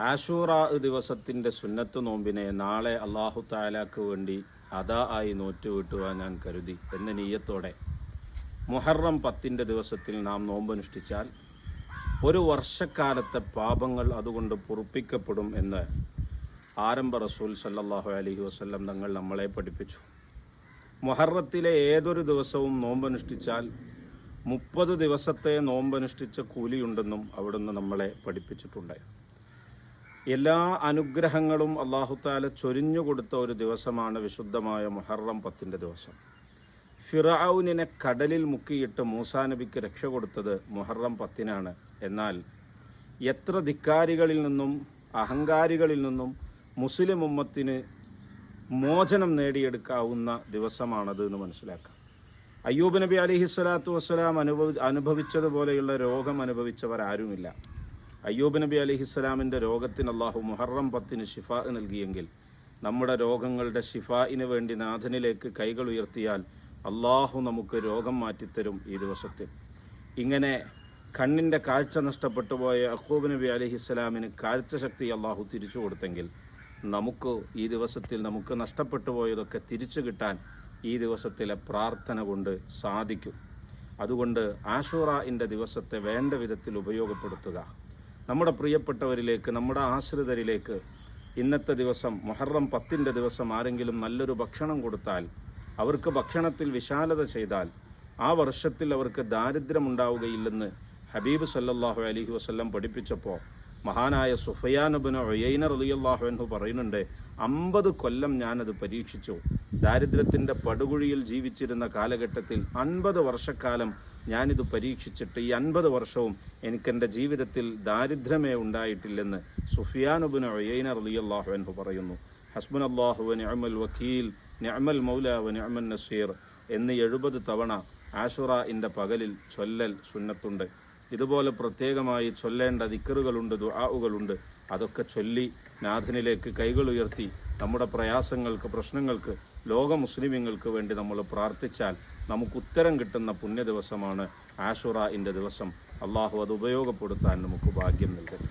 ആശൂറാ ദിവസത്തിൻ്റെ സുന്നത്ത് നോമ്പിനെ നാളെ അല്ലാഹു തആലാക്ക് വേണ്ടി അദാ ആയി നോറ്റുവീട്ടുവാൻ ഞാൻ കരുതി എന്ന നിയ്യത്തോടെ മുഹറം 10 ദിവസത്തിൽ നാം നോമ്പനുഷ്ഠിച്ചാൽ ഒരു വർഷക്കാലത്തെ പാപങ്ങൾ അതുകൊണ്ട് പൊറുപ്പിക്കപ്പെടും എന്ന് ആരംഭ റസൂൽ സല്ലല്ലാഹു അലൈഹി വസല്ലം തങ്ങൾ നമ്മളെ പഠിപ്പിച്ചു. മുഹറത്തിലെ ഏതൊരു ദിവസവും നോമ്പനുഷ്ഠിച്ചാൽ 30 ദിവസത്തെ നോമ്പനുഷ്ഠിച്ച കൂലിയുണ്ടെന്നും അവിടുന്ന് നമ്മളെ പഠിപ്പിച്ചിട്ടുണ്ട്. എല്ലാ അനുഗ്രഹങ്ങളും അല്ലാഹു തആല ചൊരിഞ്ഞു കൊടുത്ത ഒരു ദിവസമാണ് വിശുദ്ധമായ മുഹറം 10 ദിവസം. ഫിർഔനിനെ കടലിൽ മുക്കിയിട്ട് മൂസാ നബിക്ക് രക്ഷ കൊടുത്തത് മുഹറം 10 എന്നാൽ എത്ര ധിക്കാരികളിൽ നിന്നും അഹങ്കാരികളിൽ നിന്നും മുസ്ലിം ഉമ്മത്തിന് മോചനം നേടിയെടുക്കാവുന്ന ദിവസമാണത് എന്ന് മനസ്സിലാക്കാം. അയ്യൂബ് നബി അലിഹിസ്സലാത്തു വസ്സലാം അനുഭവിച്ചതുപോലെയുള്ള രോഗം അനുഭവിച്ചവർ ആരുമില്ല. അയ്യൂബ് നബി അലിഹിസ്സലാമിൻ്റെ രോഗത്തിന് അല്ലാഹു മുഹറം 10 ശിഫാ നൽകിയെങ്കിൽ നമ്മുടെ രോഗങ്ങളുടെ ശിഫായിന് വേണ്ടി നാഥനിലേക്ക് കൈകൾ ഉയർത്തിയാൽ അല്ലാഹു നമുക്ക് രോഗം മാറ്റിത്തരും ഈ ദിവസത്തിൽ. ഇങ്ങനെ കണ്ണിൻ്റെ കാഴ്ച നഷ്ടപ്പെട്ടു പോയ യഅ്ഖൂബ് നബി അലിഹിസ്സലാമിന് കാഴ്ചശക്തി അല്ലാഹു തിരിച്ചു കൊടുത്തെങ്കിൽ നമുക്ക് ഈ ദിവസത്തിൽ നമുക്ക് നഷ്ടപ്പെട്ടു പോയതൊക്കെ തിരിച്ചു കിട്ടാൻ ഈ ദിവസത്തിലെ പ്രാർത്ഥന കൊണ്ട് സാധിക്കും. അതുകൊണ്ട് ആശൂറാഇൻ്റെ ദിവസത്തെ വേണ്ട വിധത്തിൽ ഉപയോഗപ്പെടുത്തുക. നമ്മുടെ പ്രിയപ്പെട്ടവരിലേക്ക്, നമ്മുടെ ആശ്രിതരിലേക്ക് ഇന്നത്തെ ദിവസം മുഹറം 10 ദിവസം ആരെങ്കിലും നല്ലൊരു ഭക്ഷണം കൊടുത്താൽ, അവർക്ക് ഭക്ഷണത്തിൽ വിശാലത ചെയ്താൽ ആ വർഷത്തിൽ അവർക്ക് ദാരിദ്ര്യമുണ്ടാവുകയില്ലെന്ന് ഹബീബ് സല്ലല്ലാഹു അലൈഹി വസല്ലം പഠിപ്പിച്ചപ്പോൾ മഹാനായ സുഫയാൻ ഇബ്നു ഉയൈന റളിയല്ലാഹു അൻഹു പറയുന്നുണ്ട്, 50 കൊല്ലം ഞാനത് പരീക്ഷിച്ചു. ദാരിദ്ര്യത്തിൻ്റെ പടുകുഴിയിൽ ജീവിച്ചിരുന്ന കാലഘട്ടത്തിൽ 50 വർഷക്കാലം ഞാനിത് പരീക്ഷിച്ചിട്ട് ഈ 50 വർഷവും എനിക്കെൻ്റെ ജീവിതത്തിൽ ദാരിദ്ര്യമേ ഉണ്ടായിട്ടില്ലെന്ന് സുഫിയാൻ ഇബ്നു ഉയൈന റളിയല്ലാഹു അൻഹു പറയുന്നു. ഹസ്ബുനല്ലാഹു വ നിഅമൽ വക്കീൽ നിഅമൽ മൗല വ നിഅമൻ നസീർ എന്ന് 70 തവണ ആശൂറാഇൻ്റെ പകലിൽ ചൊല്ലൽ സുന്നത്തുണ്ട്. ഇതുപോലെ പ്രത്യേകമായി ചൊല്ലേണ്ട ദിക്റുകളുണ്ട്, ദുആകളുണ്ട്. അതൊക്കെ ചൊല്ലി നാഥനിലേക്ക് കൈകൾ ഉയർത്തി നമ്മുടെ പ്രയാസങ്ങൾക്ക്, പ്രശ്നങ്ങൾക്ക്, ലോക മുസ്ലിമീങ്ങൾക്ക് വേണ്ടി നമ്മൾ പ്രാർത്ഥിച്ചാൽ നമുക്ക് ഉത്തരം കിട്ടുന്ന പുണ്യ ദിവസമാണ് ആശൂറാഇൻ്റെ ദിവസം. അള്ളാഹു അത് ഉപയോഗപ്പെടുത്താൻ നമുക്ക് ഭാഗ്യം നൽകട്ടെ.